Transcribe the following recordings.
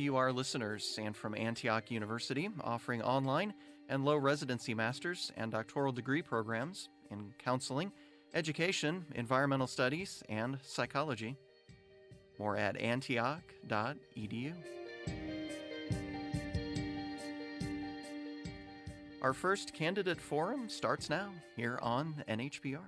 You are listeners, and from Antioch University, offering online and low residency master's and doctoral degree programs in counseling, education, environmental studies, and psychology. More at antioch.edu. Our first candidate forum starts now here on NHPR.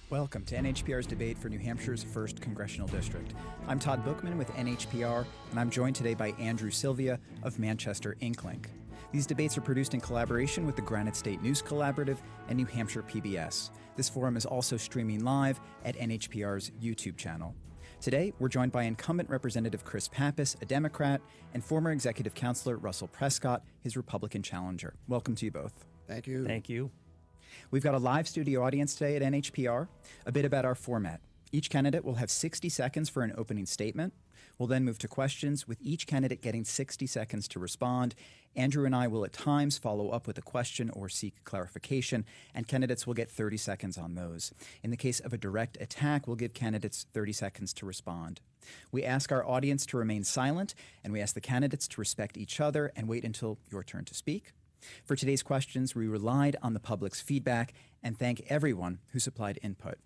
Welcome to NHPR's debate for New Hampshire's 1st Congressional District. I'm Todd Bookman with NHPR, and I'm joined today by Andrew Sylvia of Manchester InkLink. These debates are produced in collaboration with the Granite State News Collaborative and New Hampshire PBS. This forum is also streaming live at NHPR's YouTube channel. Today, we're joined by incumbent Representative Chris Pappas, a Democrat, and former Executive Counselor Russell Prescott, his Republican challenger. Welcome to you both. Thank you. Thank you. We've got a live studio audience today at NHPR. A bit about our format. Each candidate will have 60 seconds for an opening statement. We'll then move to questions, with each candidate getting 60 seconds to respond. Andrew and I will at times follow up with a question or seek clarification, and candidates will get 30 seconds on those. In the case of a direct attack, we'll give candidates 30 seconds to respond. We ask our audience to remain silent, and we ask the candidates to respect each other and wait until your turn to speak. For today's questions, we relied on the public's feedback and thank everyone who supplied input.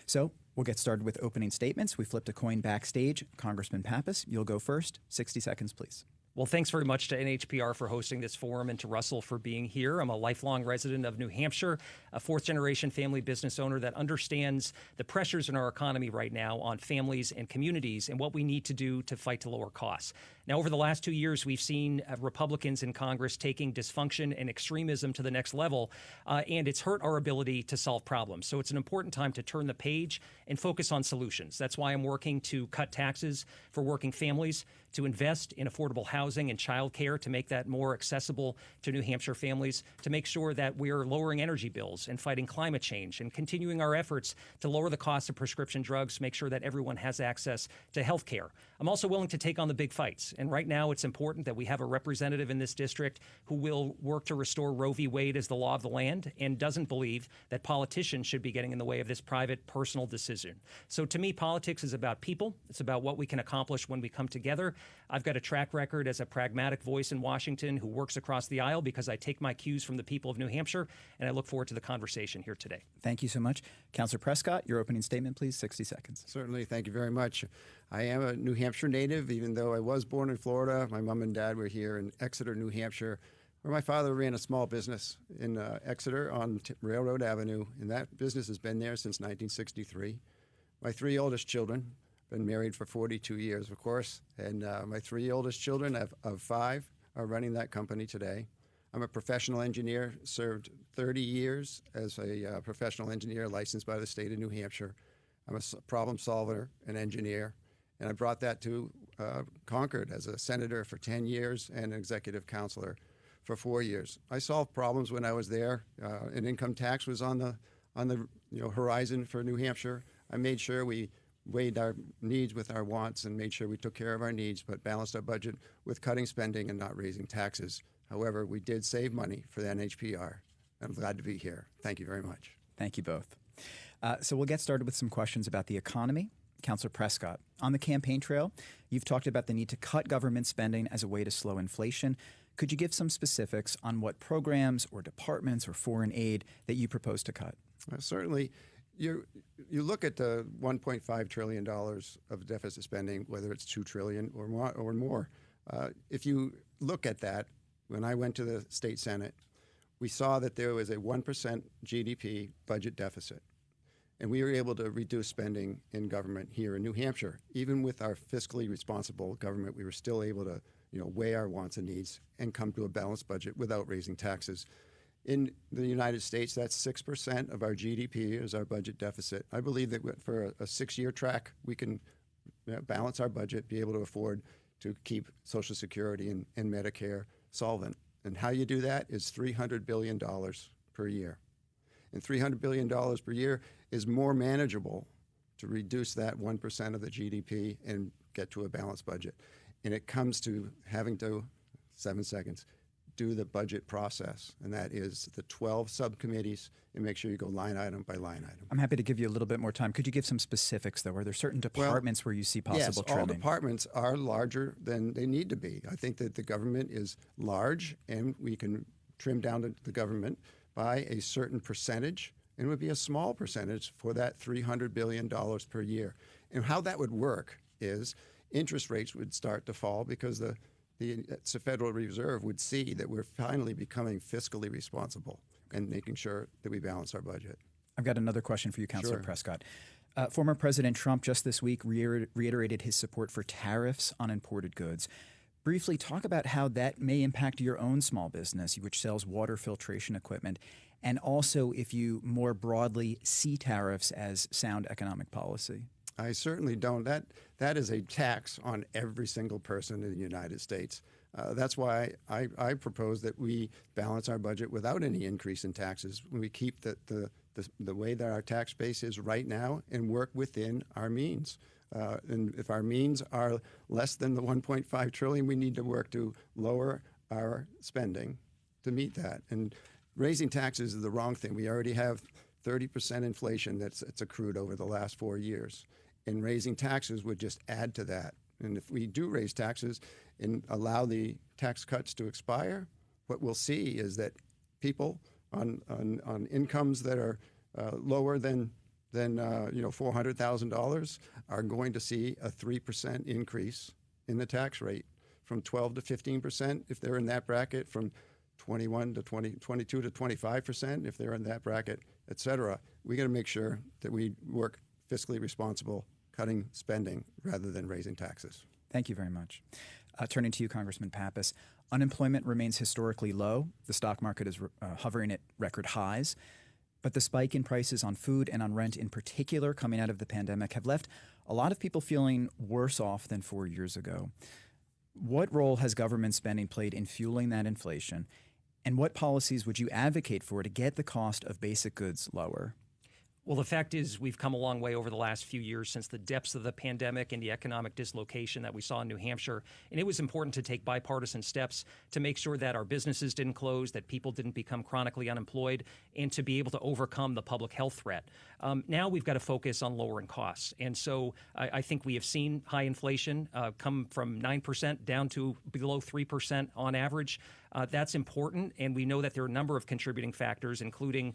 So we'll get started with opening statements. We flipped a coin backstage. Congressman Pappas, you'll go first. 60 seconds, please. Well, thanks very much to NHPR for hosting this forum and to Russell for being here. I'm a lifelong resident of New Hampshire, a fourth-generation family business owner that understands the pressures in our economy right now on families and communities and what we need to do to fight to lower costs. Now, over the last 2 years, we've seen Republicans in Congress taking dysfunction and extremism to the next level, and it's hurt our ability to solve problems. So it's an important time to turn the page and focus on solutions. That's why I'm working to cut taxes for working families, to invest in affordable housing and childcare to make that more accessible to New Hampshire families, to make sure that we're lowering energy bills and fighting climate change and continuing our efforts to lower the cost of prescription drugs, make sure that everyone has access to health care. I'm also willing to take on the big fights. And right now, it's important that we have a representative in this district who will work to restore Roe v. Wade as the law of the land and doesn't believe that politicians should be getting in the way of this private, personal decision. So to me, politics is about people. It's about what we can accomplish when we come together. I've got a track record as a pragmatic voice in Washington who works across the aisle because I take my cues from the people of New Hampshire, and I look forward to the conversation here today. Thank you so much. Councilor Prescott, your opening statement, please. 60 seconds. Certainly. Thank you very much. I am a New Hampshire native, even though I was born in Florida. My mom and dad were here in Exeter, New Hampshire, where my father ran a small business in Exeter on Railroad Avenue, and that business has been there since 1963. My three oldest children, been married for 42 years, of course, and my three oldest children of five are running that company today. I'm a professional engineer, served 30 years as a professional engineer licensed by the state of New Hampshire. I'm a problem solver, an engineer, and I brought that to Concord as a senator for 10 years and an executive counselor for 4 years. I solved problems when I was there, and income tax was on the horizon for New Hampshire. I made sure we weighed our needs with our wants and made sure we took care of our needs, but balanced our budget with cutting spending and not raising taxes. However, we did save money for the NHPR. I'm glad to be here. Thank you very much. Thank you both. So we'll get started with some questions about the economy. Councilor Prescott, on the campaign trail, you've talked about the need to cut government spending as a way to slow inflation. Could you give some specifics on what programs or departments or foreign aid that you propose to cut? Certainly. You look at the $1.5 trillion of deficit spending, whether it's $2 trillion or more. If you look at that, when I went to the state Senate, we saw that there was a 1% GDP budget deficit. And we were able to reduce spending in government here in New Hampshire. Even with our fiscally responsible government, we were still able to weigh our wants and needs and come to a balanced budget without raising taxes. In the United States, that's 6% of our GDP is our budget deficit. I believe that for a 6-year track, we can balance our budget, be able to afford to keep Social Security and Medicare solvent. And how you do that is $300 billion per year. And $300 billion per year is more manageable to reduce that 1% of the GDP and get to a balanced budget. And it comes to having to, 7 seconds, do the budget process, and that is the 12 subcommittees, and make sure you go line item by line item. I'm happy to give you a little bit more time. Could you give some specifics, though? Are there certain departments where you see possible yes, all trimming? departments are larger than they need to be. I think that the government is large, and we can trim down the government by a certain percentage, and it would be a small percentage for that $300 billion per year. And how that would work is interest rates would start to fall because the Federal Reserve would see that we're finally becoming fiscally responsible and making sure that we balance our budget. I've got another question for you, Councilor Sure. Prescott. Former President Trump just this week reiterated his support for tariffs on imported goods. Briefly, talk about how that may impact your own small business, which sells water filtration equipment, and also if you more broadly see tariffs as sound economic policy. I certainly don't. That is a tax on every single person in the United States. That's why I propose that we balance our budget without any increase in taxes. We keep the way that our tax base is right now and work within our means. And if our means are less than the $1.5 trillion, we need to work to lower our spending to meet that. And raising taxes is the wrong thing. We already have 30% inflation that's accrued over the last 4 years. And raising taxes would just add to that. And if we do raise taxes and allow the tax cuts to expire, what we'll see is that people on incomes that are lower than $400,000 are going to see a 3% increase in the tax rate, from 12 to 15% if they're in that bracket, from 21 to 22 to 25% if they're in that bracket, et cetera. We got to make sure that we work fiscally responsible, cutting spending rather than raising taxes. Thank you very much. Turning to you, Congressman Pappas, unemployment remains historically low. The stock market is hovering at record highs. But the spike in prices on food and on rent in particular coming out of the pandemic have left a lot of people feeling worse off than 4 years ago. What role has government spending played in fueling that inflation? And what policies would you advocate for to get the cost of basic goods lower? Well, the fact is we've come a long way over the last few years since the depths of the pandemic and the economic dislocation that we saw in New Hampshire. And it was important to take bipartisan steps to make sure that our businesses didn't close, that people didn't become chronically unemployed, and to be able to overcome the public health threat. Now we've got to focus on lowering costs. And so I think we have seen high inflation come from 9% down to below 3% on average. That's important, and we know that there are a number of contributing factors, including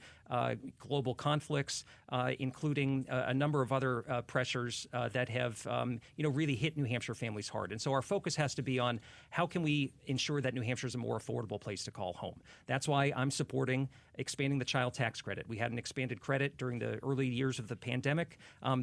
global conflicts, including a number of other pressures that have really hit New Hampshire families hard. And so our focus has to be on how can we ensure that New Hampshire is a more affordable place to call home. That's why I'm supporting expanding the child tax credit. We had an expanded credit during the early years of the pandemic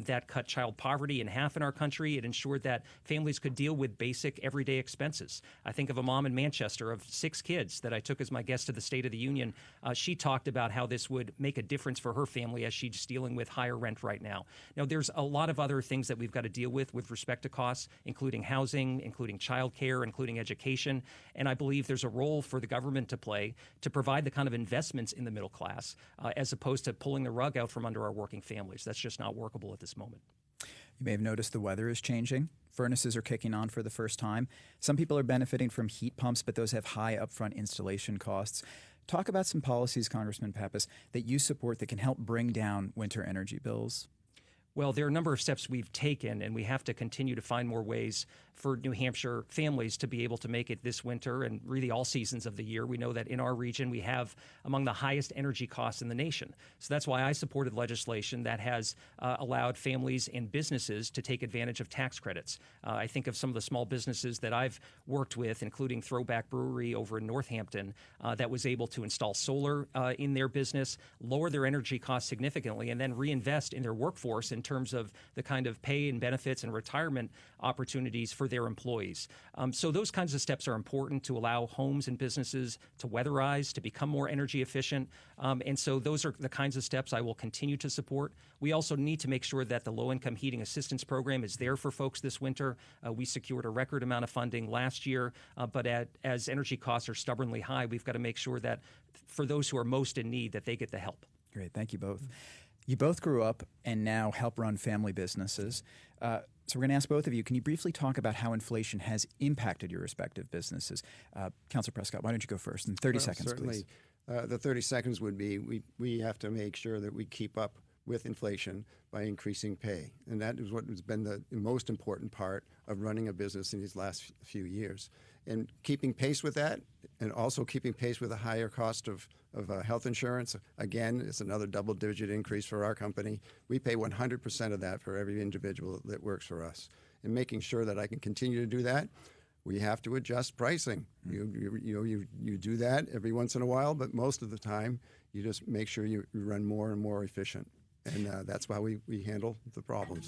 that cut child poverty in half in our country. It ensured that families could deal with basic everyday expenses. I think of a mom in Manchester of 6 kids that I took as my guest to the State of the Union. She talked about how this would make a difference for her family as she's dealing with higher rent right now. Now, there's a lot of other things that we've got to deal with respect to costs, including housing, including childcare, including education. And I believe there's a role for the government to play to provide the kind of investments in the middle class as opposed to pulling the rug out from under our working families. That's just not workable at this moment. You may have noticed the weather is changing. Furnaces are kicking on for the first time. Some people are benefiting from heat pumps, but those have high upfront installation costs. Talk about some policies, Congressman Pappas, that you support that can help bring down winter energy bills. Well, there are a number of steps we've taken, and we have to continue to find more ways for New Hampshire families to be able to make it this winter and really all seasons of the year. We know that in our region we have among the highest energy costs in the nation. So that's why I supported legislation that has allowed families and businesses to take advantage of tax credits. I think of some of the small businesses that I've worked with, including Throwback Brewery over in Northampton, that was able to install solar in their business, lower their energy costs significantly, and then reinvest in their workforce in terms of the kind of pay and benefits and retirement opportunities for their employees. So those kinds of steps are important to allow homes and businesses to weatherize, to become more energy efficient. And so those are the kinds of steps I will continue to support. We also need to make sure that the low-income heating assistance program is there for folks this winter. We secured a record amount of funding last year, but as energy costs are stubbornly high, we've got to make sure that for those who are most in need, that they get the help. Great. Thank you both. You both grew up and now help run family businesses. So we're going to ask both of you, can you briefly talk about how inflation has impacted your respective businesses? Councilor Prescott, why don't you go first in 30 seconds, certainly. please? The 30 seconds would be we have to make sure that we keep up with inflation by increasing pay. And that is what has been the most important part of running a business in these last few years. And keeping pace with that, and also keeping pace with a higher cost of health insurance. Again, it's another double-digit increase for our company. We pay 100% of that for every individual that works for us. And making sure that I can continue to do that, we have to adjust pricing. You do that every once in a while, but most of the time, you just make sure you run more and more efficient. And that's why we handle the problems.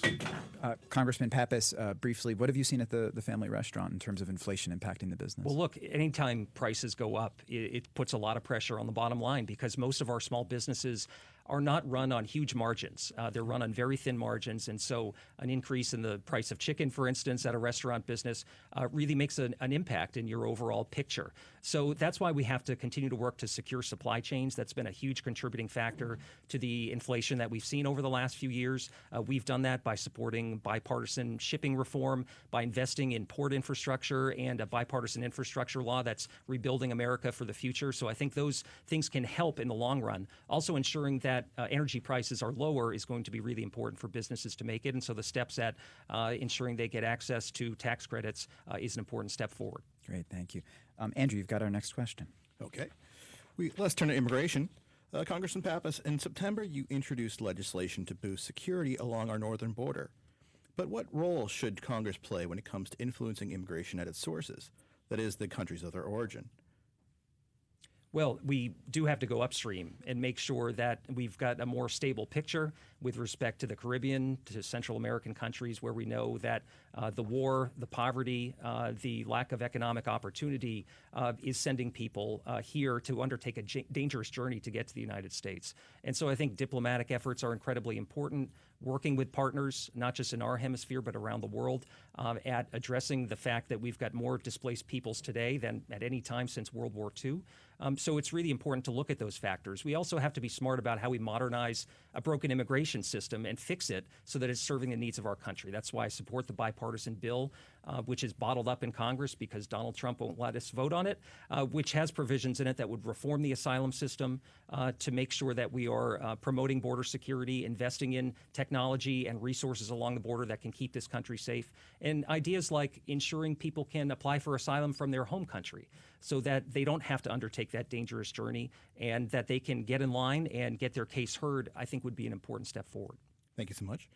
Congressman Pappas, briefly, what have you seen at the family restaurant in terms of inflation impacting the business? Well, look, anytime prices go up, it puts a lot of pressure on the bottom line because most of our small businesses are not run on huge margins. They're run on very thin margins. And so an increase in the price of chicken, for instance, at a restaurant business really makes an impact in your overall picture. So that's why we have to continue to work to secure supply chains. That's been a huge contributing factor to the inflation that we've seen over the last few years. We've done that by supporting bipartisan shipping reform, by investing in port infrastructure and a bipartisan infrastructure law that's rebuilding America for the future. So I think those things can help in the long run. Also ensuring that energy prices are lower is going to be really important for businesses to make it. And so the steps at ensuring they get access to tax credits is an important step forward. Great, thank you. Andrew, you've got our next question. Okay. Let's turn to immigration. Congressman Pappas, in September, you introduced legislation to boost security along our northern border. But what role should Congress play when it comes to influencing immigration at its sources, that is, the countries of their origin? Well, we do have to go upstream and make sure that we've got a more stable picture with respect to the Caribbean, to Central American countries where we know that the war, the poverty, the lack of economic opportunity is sending people here to undertake a dangerous journey to get to the United States. And so I think diplomatic efforts are incredibly important, working with partners, not just in our hemisphere, but around the world, at addressing the fact that we've got more displaced peoples today than at any time since World War II. So it's really important to look at those factors. We also have to be smart about how we modernize a broken immigration system and fix it so that it's serving the needs of our country. That's why I support the bipartisan bill, which is bottled up in Congress because Donald Trump won't let us vote on it, which has provisions in it that would reform the asylum system to make sure that we are promoting border security, investing in technology and resources along the border that can keep this country safe, and ideas like ensuring people can apply for asylum from their home country so that they don't have to undertake that dangerous journey and that they can get in line and get their case heard, I think would be an important step forward. Thank you so much.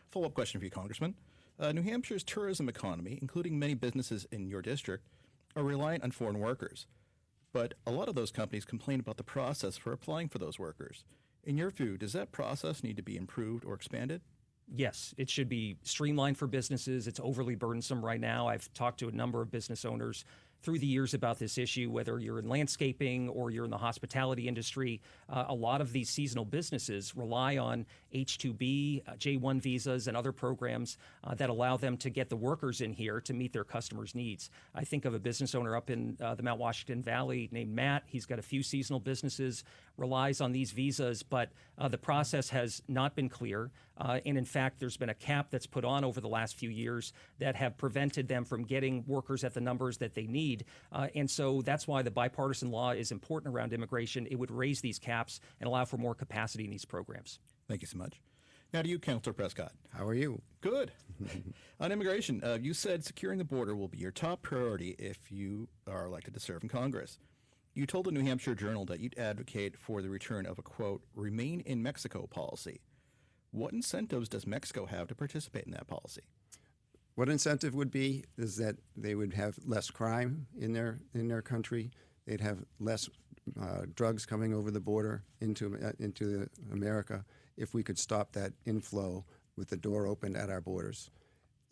Follow-up question for you, Congressman. New Hampshire's tourism economy, including many businesses in your district, are reliant on foreign workers. But a lot of those companies complain about the process for applying for those workers. In your view, does that process need to be improved or expanded? Yes, it should be streamlined for businesses. It's overly burdensome right now. I've talked to a number of business owners through the years about this issue, whether you're in landscaping or you're in the hospitality industry. A lot of these seasonal businesses rely on H-2B, J-1 visas, and other programs that allow them to get the workers in here to meet their customers' needs. I think of a business owner up in the Mount Washington Valley named Matt. He's got a few seasonal businesses, relies on these visas, but the process has not been clear. And in fact, there's been a cap that's put on over the last few years that have prevented them from getting workers at the numbers that they need. And so that's why the bipartisan law is important around immigration. It would raise these caps and allow for more capacity in these programs. Thank you so much. Now to you, Councilor Prescott. How are you? Good. On immigration, you said securing the border will be your top priority if you are elected to serve in Congress. You told the New Hampshire Journal that you'd advocate for the return of a, quote, remain in Mexico policy. What incentives does Mexico have to participate in that policy? What incentive would be is that they would have less crime in their country. They'd have less drugs coming over the border into America if we could stop that inflow with the door open at our borders.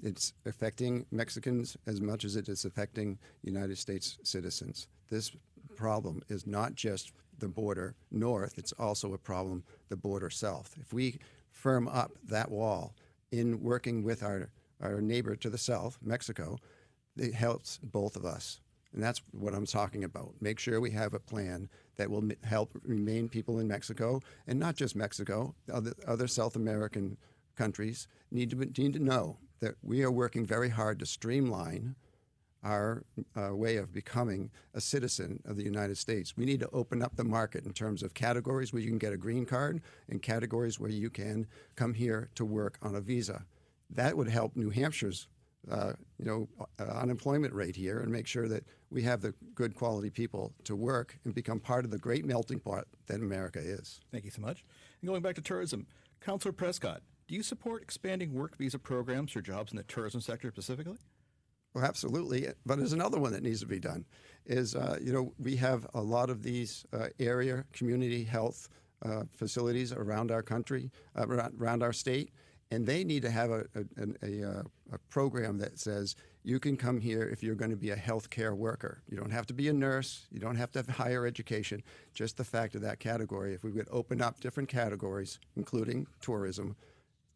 It's affecting Mexicans as much as it is affecting United States citizens. This problem is not just the border north, it's also a problem the border south. If we firm up that wall in working with our neighbor to the south, Mexico, it helps both of us. And that's what I'm talking about. Make sure we have a plan that will help remain people in Mexico, and not just Mexico, other South American countries need to know that we are working very hard to streamline our way of becoming a citizen of the United States. We need to open up the market in terms of categories where you can get a green card and categories where you can come here to work on a visa. That would help New Hampshire's unemployment rate here and make sure that we have the good quality people to work and become part of the great melting pot that America is. Thank you so much. And going back to tourism, Councilor Prescott, do you support expanding work visa programs for jobs in the tourism sector specifically? Well, absolutely. But there's another one that needs to be done. Is we have a lot of these area community health facilities around our country, around our state, and they need to have a program that says you can come here if you're going to be a healthcare worker. You don't have to be a nurse. You don't have to have higher education. Just the fact of that category. If we would open up different categories, including tourism,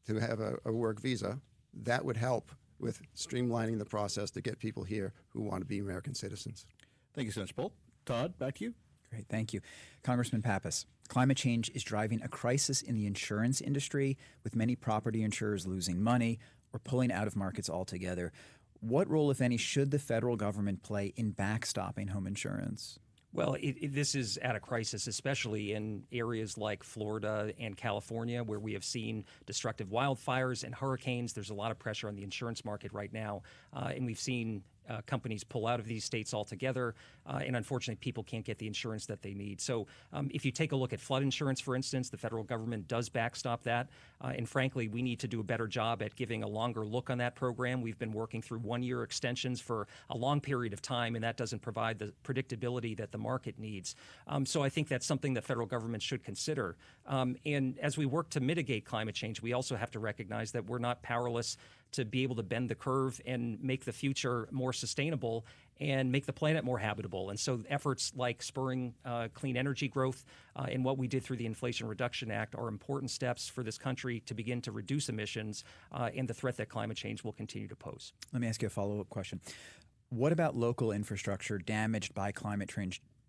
to have a work visa, that would help with streamlining the process to get people here who want to be American citizens. Thank you so much, Paul. Todd, back to you. Great, thank you. Congressman Pappas, climate change is driving a crisis in the insurance industry, with many property insurers losing money or pulling out of markets altogether. What role, if any, should the federal government play in backstopping home insurance? Well, this is at a crisis, especially in areas like Florida and California, where we have seen destructive wildfires and hurricanes. There's a lot of pressure on the insurance market right now, and we've seen companies pull out of these states altogether, and unfortunately people can't get the insurance that they need. So if you take a look at flood insurance, for instance, the federal government does backstop that, and frankly, we need to do a better job at giving a longer look on that program. We've been working through one-year extensions for a long period of time, and that doesn't provide the predictability that the market needs. So I think that's something the federal government should consider. And as we work to mitigate climate change, we also have to recognize that we're not powerless to be able to bend the curve and make the future more sustainable and make the planet more habitable. And so efforts like spurring clean energy growth and what we did through the Inflation Reduction Act are important steps for this country to begin to reduce emissions and the threat that climate change will continue to pose. Let me ask you a follow-up question. What about local infrastructure damaged by climate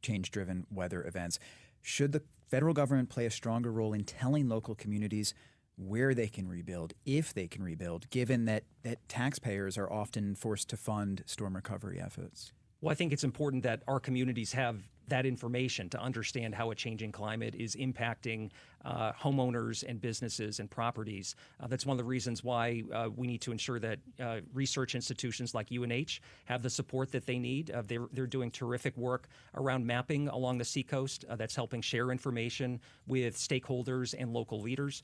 change-driven weather events? Should the federal government play a stronger role in telling local communities where they can rebuild, if they can rebuild, given that taxpayers are often forced to fund storm recovery efforts? Well, I think it's important that our communities have that information to understand how a changing climate is impacting homeowners and businesses and properties. That's one of the reasons why we need to ensure that research institutions like UNH have the support that they need. They're doing terrific work around mapping along the seacoast that's helping share information with stakeholders and local leaders.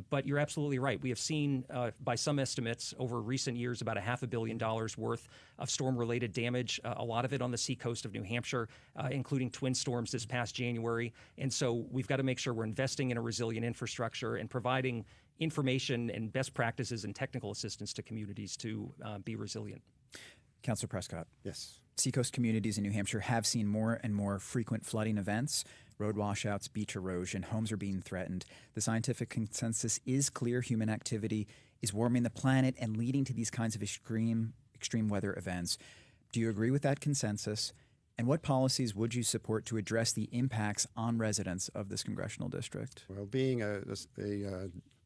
But you're absolutely right. We have seen, by some estimates, over recent years, about $500 million worth of storm-related damage, a lot of it on the seacoast of New Hampshire, including twin storms this past January. And so we've got to make sure we're investing in a resilient infrastructure and providing information and best practices and technical assistance to communities to be resilient. Councilor Prescott. Yes. Seacoast communities in New Hampshire have seen more and more frequent flooding events, road washouts, beach erosion, homes are being threatened. The scientific consensus is clear: human activity is warming the planet and leading to these kinds of extreme weather events. Do you agree with that consensus? And what policies would you support to address the impacts on residents of this congressional district? Well, being a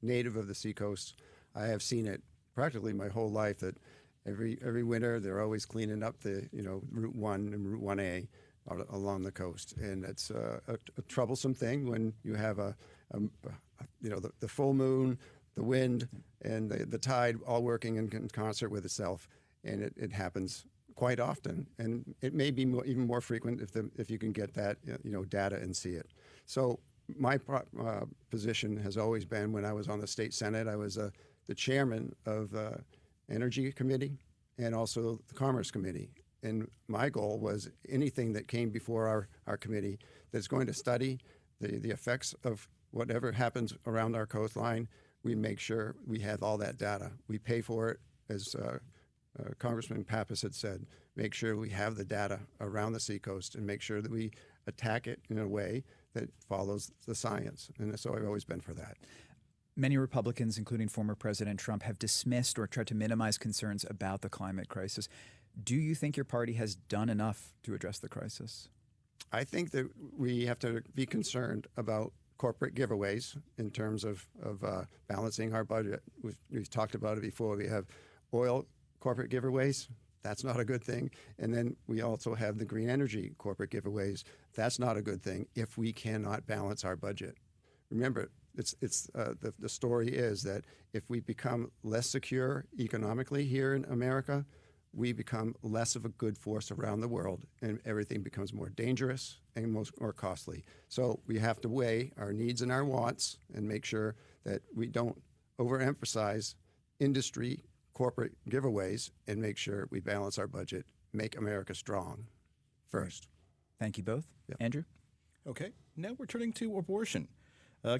native of the Seacoast, I have seen it practically my whole life that every winter they're always cleaning up the Route 1 and Route 1A along the coast, and it's a troublesome thing when you have the full moon, the wind, and the tide all working in concert with itself, and it happens quite often, and it may be even more frequent if you can get that data and see it. So my position has always been, when I was on the state senate, I was the chairman of the Energy Committee and also the Commerce Committee, and my goal was anything that came before our committee that's going to study the effects of whatever happens around our coastline, we make sure we have all that data. We pay for it, as Congressman Pappas had said, make sure we have the data around the seacoast and make sure that we attack it in a way that follows the science. And so I've always been for that. Many Republicans, including former President Trump, have dismissed or tried to minimize concerns about the climate crisis. Do you think your party has done enough to address the crisis? I think that we have to be concerned about corporate giveaways in terms of balancing our budget. We've talked about it before. We have oil corporate giveaways. That's not a good thing. And then we also have the green energy corporate giveaways. That's not a good thing if we cannot balance our budget. Remember, the story is that if we become less secure economically here in America, we become less of a good force around the world, and everything becomes more dangerous and more costly. So we have to weigh our needs and our wants and make sure that we don't overemphasize industry corporate giveaways and make sure we balance our budget, make America strong first. Thank you both. Yep. Andrew? Okay, now we're turning to abortion.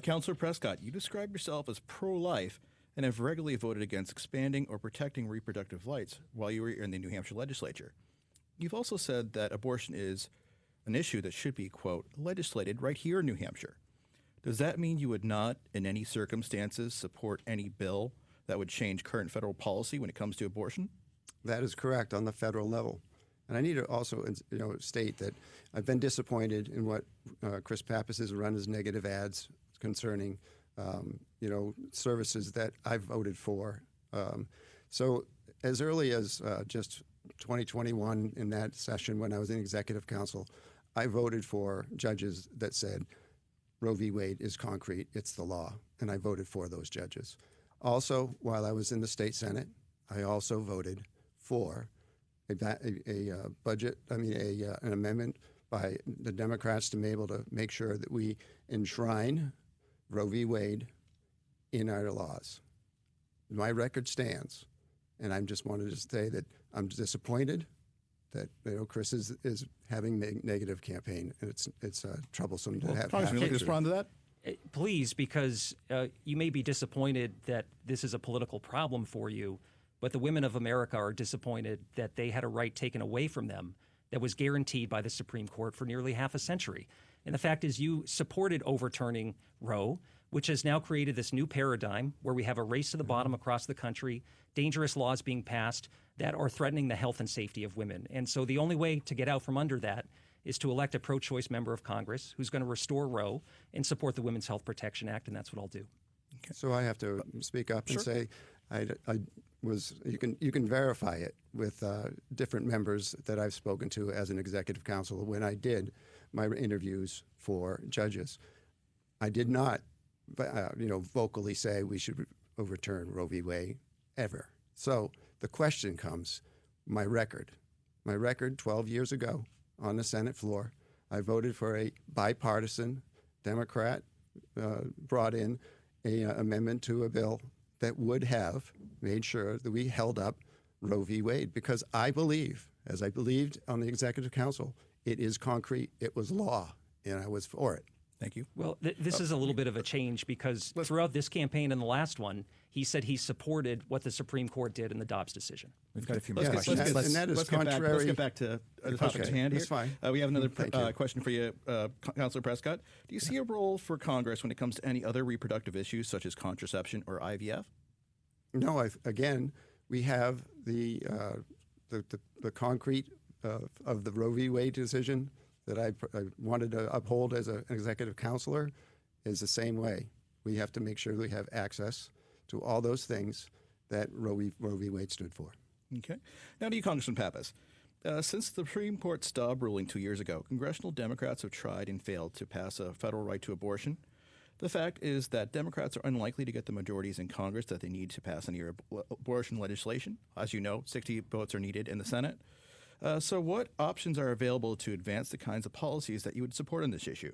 Councillor Prescott, you describe yourself as pro-life and have regularly voted against expanding or protecting reproductive rights while you were in the New Hampshire legislature. You've also said that abortion is an issue that should be, quote, legislated right here in New Hampshire. Does that mean you would not, in any circumstances, support any bill that would change current federal policy when it comes to abortion? That is correct on the federal level. And I need to also state that I've been disappointed in what Chris Pappas has run as negative ads concerning services that I've voted for. So as early as just 2021 in that session when I was in executive council, I voted for judges that said Roe v. Wade is concrete, it's the law, and I voted for those judges. Also, while I was in the state Senate, I also voted for an amendment by the Democrats to be able to make sure that we enshrine Roe v. Wade in our laws. My record stands, and I just wanted to say that I'm disappointed that Chris is having negative campaign, and it's troublesome to have. Congressman, would you respond to that? Please, because you may be disappointed that this is a political problem for you, but the women of America are disappointed that they had a right taken away from them that was guaranteed by the Supreme Court for nearly half a century. And the fact is you supported overturning Roe, which has now created this new paradigm where we have a race to the bottom across the country, dangerous laws being passed that are threatening the health and safety of women. And so the only way to get out from under that is to elect a pro-choice member of Congress who's going to restore Roe and support the Women's Health Protection Act, and that's what I'll do. Okay. So I have to speak up and say you can verify it with different members that I've spoken to as an executive council when I did my interviews for judges. I did not vocally say we should overturn Roe v. Wade ever. So the question comes, my record 12 years ago on the Senate floor, I voted for a bipartisan Democrat brought in an amendment to a bill that would have made sure that we held up Roe v. Wade, because I believe, as I believed on the Executive Council, it is concrete, it was law, and I was for it. Thank you. Well, this is a little bit of a change because throughout this campaign and the last one, he said he supported what the Supreme Court did in the Dobbs decision. We've got a few more questions. And that is contrary. Let's get back to the topic at hand here. That's fine. We have another question for you, Councillor Prescott. Do you see a role for Congress when it comes to any other reproductive issues such as contraception or IVF? No, again, we have the concrete of the Roe v. Wade decision that I wanted to uphold as an executive counselor is the same way. We have to make sure we have access to all those things that Roe v. Wade stood for. Okay. Now to you, Congressman Pappas. Since the Supreme Court Staub ruling 2 years ago, congressional Democrats have tried and failed to pass a federal right to abortion. The fact is that Democrats are unlikely to get the majorities in Congress that they need to pass any abortion legislation. As you know, 60 votes are needed in the Senate. So what options are available to advance the kinds of policies that you would support on this issue?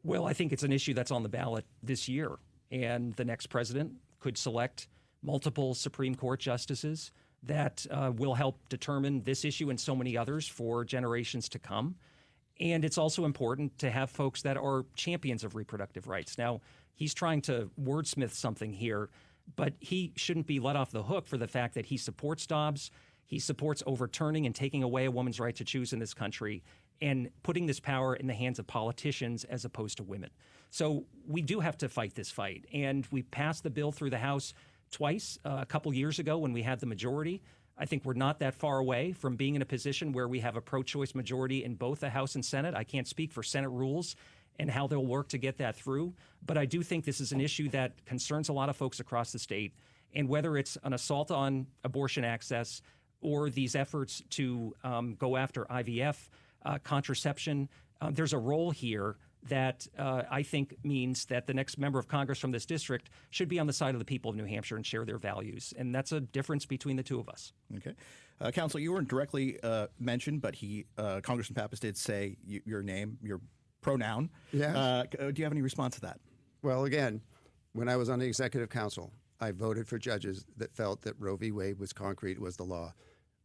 Well, I think it's an issue that's on the ballot this year, and the next president could select multiple Supreme Court justices that will help determine this issue and so many others for generations to come. And it's also important to have folks that are champions of reproductive rights. Now, he's trying to wordsmith something here, but he shouldn't be let off the hook for the fact that he supports Dobbs. He supports overturning and taking away a woman's right to choose in this country and putting this power in the hands of politicians as opposed to women. So we do have to fight this fight. And we passed the bill through the House twice a couple years ago when we had the majority. I think we're not that far away from being in a position where we have a pro-choice majority in both the House and Senate. I can't speak for Senate rules and how they'll work to get that through. But I do think this is an issue that concerns a lot of folks across the state. And whether it's an assault on abortion access or these efforts to go after IVF, contraception, there's a role here that I think means that the next member of Congress from this district should be on the side of the people of New Hampshire and share their values. And that's a difference between the two of us. Okay. Counsel, you weren't directly mentioned, but Congressman Pappas did say your name, your pronoun. Yeah. Do you have any response to that? Well, again, when I was on the executive council, I voted for judges that felt that Roe v. Wade was concrete, was the law.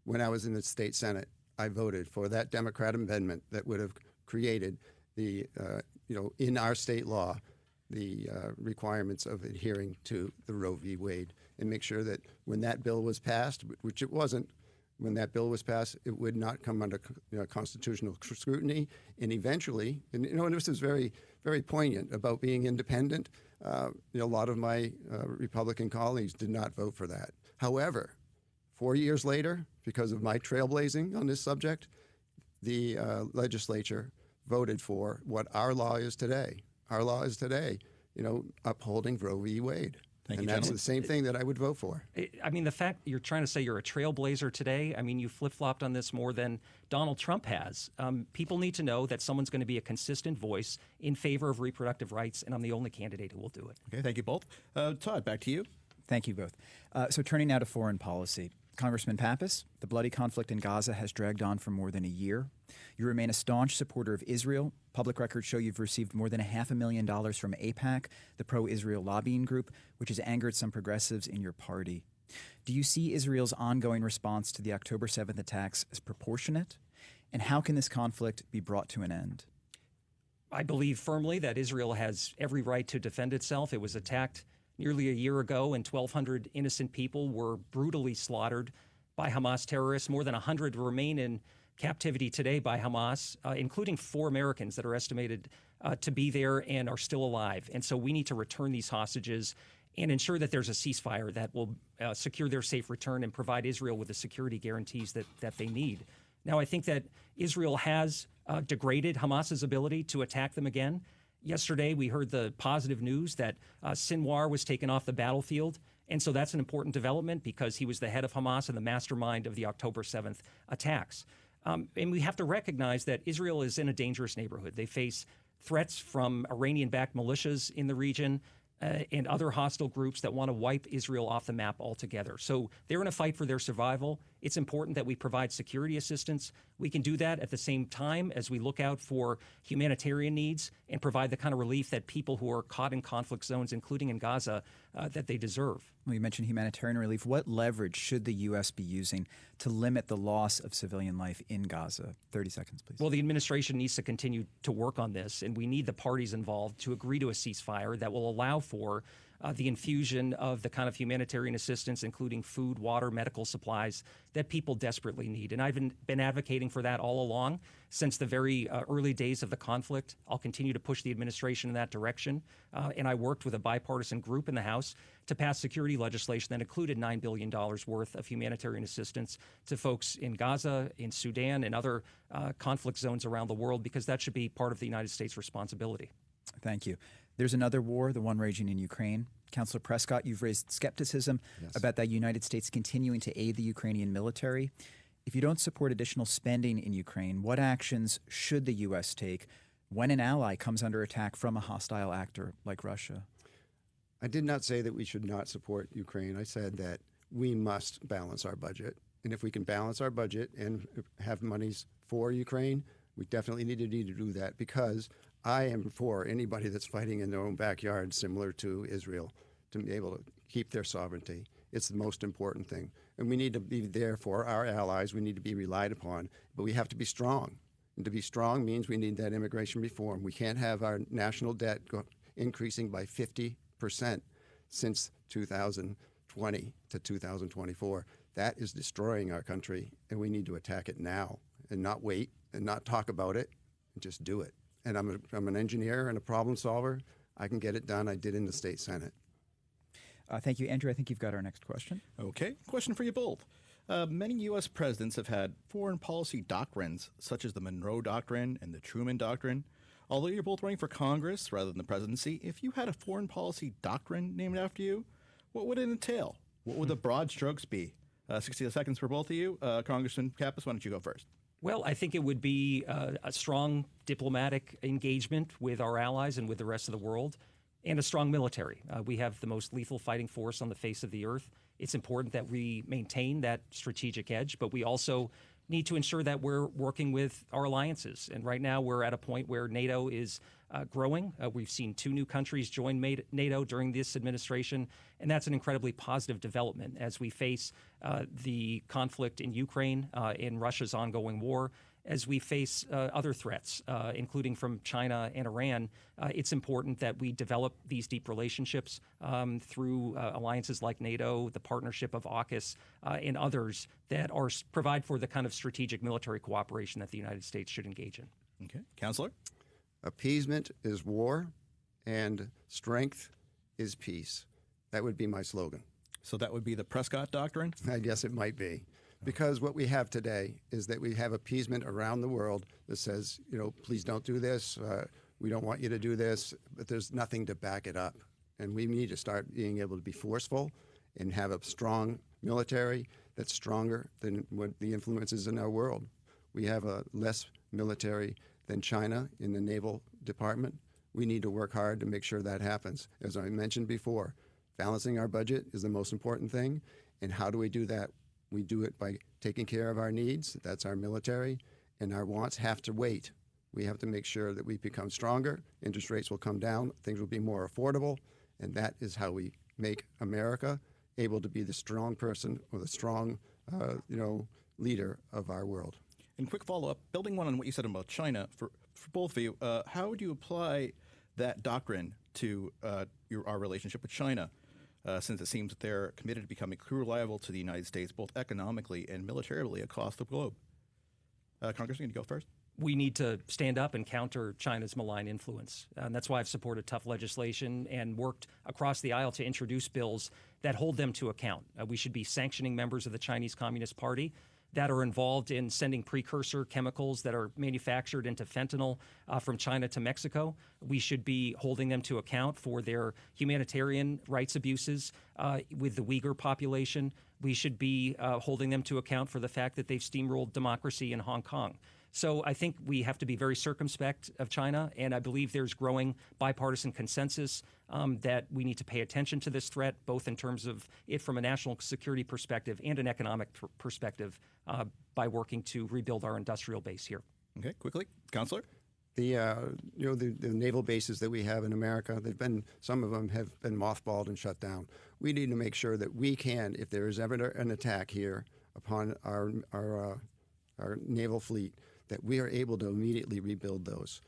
When I was in the state Senate, I voted for that Democrat amendment that would have created the, in our state law, the requirements of adhering to the Roe v. Wade, and make sure that when that bill was passed, which it wasn't, when that bill was passed, it would not come under constitutional scrutiny. And eventually, and this is very, very poignant about being independent. A lot of my Republican colleagues did not vote for that. However, 4 years later, because of my trailblazing on this subject, the legislature voted for what our law is today. Our law is today, upholding Roe v. Wade. Thank you, and that's gentlemen. the same thing that I would vote for. I mean, the fact you're trying to say you're a trailblazer today, I mean, you flip-flopped on this more than Donald Trump has. People need to know that someone's going to be a consistent voice in favor of reproductive rights, and I'm the only candidate who will do it. Okay, thank you both. Todd, back to you. Thank you both. So turning now to foreign policy. Congressman Pappas, the bloody conflict in Gaza has dragged on for more than a year. You remain a staunch supporter of Israel. Public records show you've received more than $500,000 from AIPAC, the pro-Israel lobbying group, which has angered some progressives in your party. Do you see Israel's ongoing response to the October 7th attacks as proportionate? And how can this conflict be brought to an end? I believe firmly that Israel has every right to defend itself. It was attacked nearly a year ago, and 1,200 innocent people were brutally slaughtered by Hamas terrorists. More than 100 remain in captivity today by Hamas, including 4 Americans that are estimated to be there and are still alive. And so we need to return these hostages and ensure that there's a ceasefire that will secure their safe return and provide Israel with the security guarantees that they need. Now, I think that Israel has degraded Hamas's ability to attack them again. Yesterday, we heard the positive news that Sinwar was taken off the battlefield. And so that's an important development because he was the head of Hamas and the mastermind of the October 7th attacks. And we have to recognize that Israel is in a dangerous neighborhood. They face threats from Iranian-backed militias in the region and other hostile groups that want to wipe Israel off the map altogether. So they're in a fight for their survival. It's important that we provide security assistance. We can do that at the same time as we look out for humanitarian needs and provide the kind of relief that people who are caught in conflict zones, including in Gaza, that they deserve. Well, you mentioned humanitarian relief. What leverage should the U.S. be using to limit the loss of civilian life in Gaza? 30 seconds, please. Well, the administration needs to continue to work on this, and we need the parties involved to agree to a ceasefire that will allow for the infusion of the kind of humanitarian assistance, including food, water, medical supplies that people desperately need. And I've been advocating for that all along since the very early days of the conflict. I'll continue to push the administration in that direction. And I worked with a bipartisan group in the House to pass security legislation that included $9 billion worth of humanitarian assistance to folks in Gaza, in Sudan, and other conflict zones around the world, because that should be part of the United States' responsibility. Thank you. There's another war, the one raging in Ukraine. Councilor Prescott, you've raised skepticism about the United States continuing to aid the Ukrainian military. If you don't support additional spending in Ukraine, what actions should the U.S. take when an ally comes under attack from a hostile actor like Russia? I did not say that we should not support Ukraine. I said that we must balance our budget. And if we can balance our budget and have monies for Ukraine, we definitely need to do that, because I am for anybody that's fighting in their own backyard, similar to Israel, to be able to keep their sovereignty. It's the most important thing. And we need to be there for our allies. We need to be relied upon, but we have to be strong. And to be strong means we need that immigration reform. We can't have our national debt increasing by 50% since 2020 to 2024. That is destroying our country, and we need to attack it now and not wait and not talk about it and just do it. And I'm an engineer and a problem solver. I can get it done. I did in the state Senate. Thank you, Andrew. I think you've got our next question. Okay, question for you both. Many U.S. presidents have had foreign policy doctrines, such as the Monroe Doctrine and the Truman Doctrine. Although you're both running for Congress rather than the presidency, if you had a foreign policy doctrine named after you, what would it entail? What would the broad strokes be? 60 seconds for both of you. Congressman Pappas, why don't you go first? Well, I think it would be a strong diplomatic engagement with our allies and with the rest of the world, and a strong military. We have the most lethal fighting force on the face of the earth. It's important that we maintain that strategic edge, but we also need to ensure that we're working with our alliances. And right now we're at a point where NATO is growing. We've seen 2 new countries join NATO during this administration, and that's an incredibly positive development as we face the conflict in Ukraine, in Russia's ongoing war, as we face other threats, including from China and Iran. It's important that we develop these deep relationships through alliances like NATO, the partnership of AUKUS, and others that provide for the kind of strategic military cooperation that the United States should engage in. Okay. Counselor? Appeasement is war, and strength is peace. That would be my slogan. So that would be the Prescott doctrine? I guess it might be. Because what we have today is that we have appeasement around the world that says, please don't do this. We don't want you to do this. But there's nothing to back it up. And we need to start being able to be forceful and have a strong military that's stronger than what the influences in our world. We have a less military than China in the Naval Department. We need to work hard to make sure that happens. As I mentioned before, balancing our budget is the most important thing. And how do we do that? We do it by taking care of our needs. That's our military. And our wants have to wait. We have to make sure that we become stronger. Interest rates will come down. Things will be more affordable. And that is how we make America able to be the strong person or the strong, leader of our world. And quick follow-up, building on what you said about China, for both of you, how would you apply that doctrine to our relationship with China, since it seems that they're committed to becoming a true rival to the United States, both economically and militarily across the globe? Congressman, you go first. We need to stand up and counter China's malign influence. And that's why I've supported tough legislation and worked across the aisle to introduce bills that hold them to account. We should be sanctioning members of the Chinese Communist Party that are involved in sending precursor chemicals that are manufactured into fentanyl from China to Mexico. We should be holding them to account for their humanitarian rights abuses with the Uyghur population. We should be holding them to account for the fact that they've steamrolled democracy in Hong Kong. So I think we have to be very circumspect of China, and I believe there's growing bipartisan consensus that we need to pay attention to this threat, both in terms of it from a national security perspective and an economic perspective, by working to rebuild our industrial base here. Okay, quickly, Counselor. The naval bases that we have in America, some of them have been mothballed and shut down. We need to make sure that we can, if there is ever an attack here upon our naval fleet, that we are able to immediately rebuild those.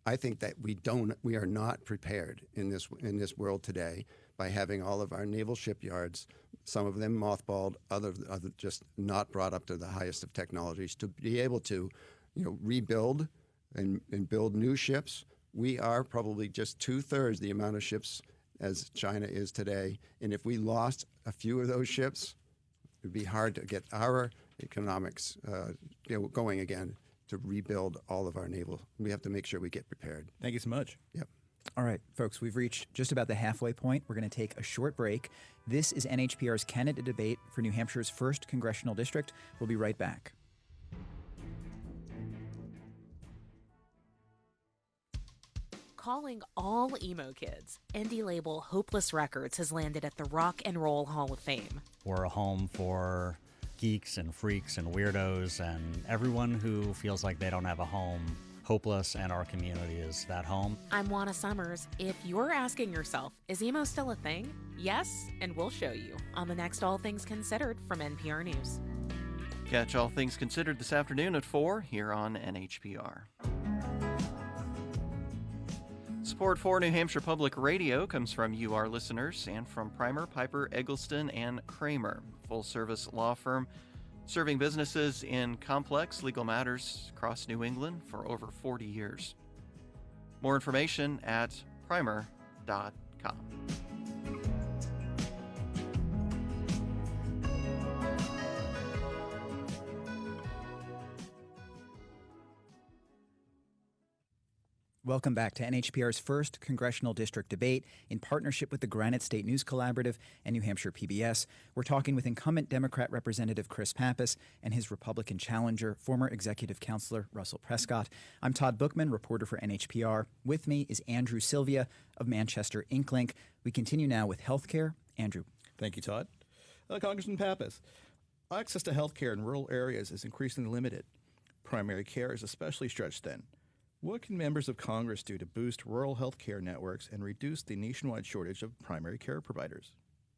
I think that we are not prepared in this world today by having all of our naval shipyards, some of them mothballed, other just not brought up to the highest of technologies, to be able to, rebuild and build new ships. We are probably just 2/3 the amount of ships as China is today, and if we lost a few of those ships, it'd be hard to get our economics going again, to rebuild all of our naval. We have to make sure we get prepared. Thank you so much. Yep. All right, folks, we've reached just about the halfway point. We're going to take a short break. This is NHPR's candidate debate for New Hampshire's 1st Congressional District. We'll be right back. Calling all emo kids, indie label Hopeless Records has landed at the Rock and Roll Hall of Fame. We're a home for geeks and freaks and weirdos and everyone who feels like they don't have a home. Hopeless and our community is that home. I'm Juana Summers. If you're asking yourself, is emo still a thing? Yes, and we'll show you on the next All Things Considered from NPR News. Catch All Things Considered this afternoon at 4 here on NHPR. Support for New Hampshire Public Radio comes from you, our listeners, and from Primer, Piper, Eggleston, and Kramer, full-service law firm serving businesses in complex legal matters across New England for over 40 years. More information at primer.com. Welcome back to NHPR's first Congressional District debate in partnership with the Granite State News Collaborative and New Hampshire PBS. We're talking with incumbent Democrat Representative Chris Pappas and his Republican challenger, former Executive Counselor Russell Prescott. I'm Todd Bookman, reporter for NHPR. With me is Andrew Sylvia of Manchester InkLink. We continue now with healthcare. Andrew. Thank you, Todd. Congressman Pappas, access to health care in rural areas is increasingly limited. Primary care is especially stretched thin. What can members of Congress do to boost rural health care networks and reduce the nationwide shortage of primary care providers?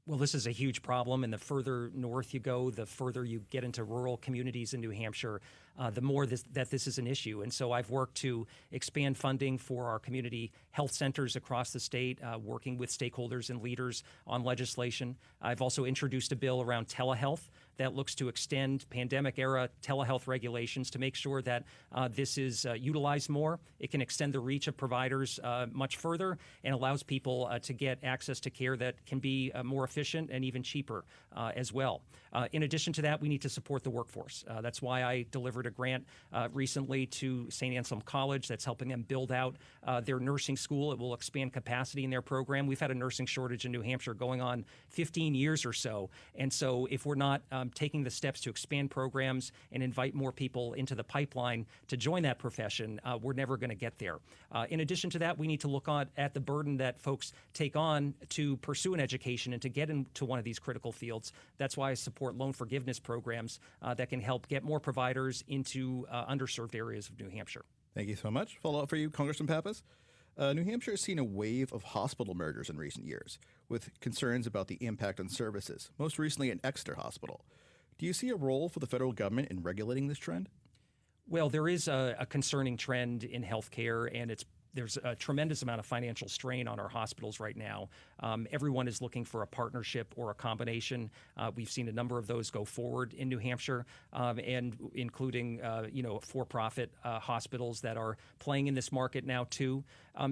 Well, this is a huge problem, and the further north you go, the further you get into rural communities in New Hampshire, the more that this is an issue. And so I've worked to expand funding for our community health centers across the state, working with stakeholders and leaders on legislation. I've also introduced a bill around telehealth that looks to extend pandemic-era telehealth regulations to make sure that this is utilized more. It can extend the reach of providers much further and allows people to get access to care that can be more efficient and even cheaper as well. In addition to that, we need to support the workforce. That's why I delivered a grant recently to St. Anselm College that's helping them build out their nursing school. It will expand capacity in their program. We've had a nursing shortage in New Hampshire going on 15 years or so. And so if we're not taking the steps to expand programs and invite more people into the pipeline to join that profession, we're never going to get there. In addition to that, we need to look at the burden that folks take on to pursue an education and to get into one of these critical fields. That's why I support loan forgiveness programs that can help get more providers into underserved areas of New Hampshire. Thank you so much. Follow up for you, Congressman Pappas. New Hampshire has seen a wave of hospital mergers in recent years, with concerns about the impact on services, most recently at Exeter Hospital. Do you see a role for the federal government in regulating this trend? Well, there is a concerning trend in healthcare, and there's a tremendous amount of financial strain on our hospitals right now. Everyone is looking for a partnership or a combination. We've seen a number of those go forward in New Hampshire, and including for-profit hospitals that are playing in this market now too.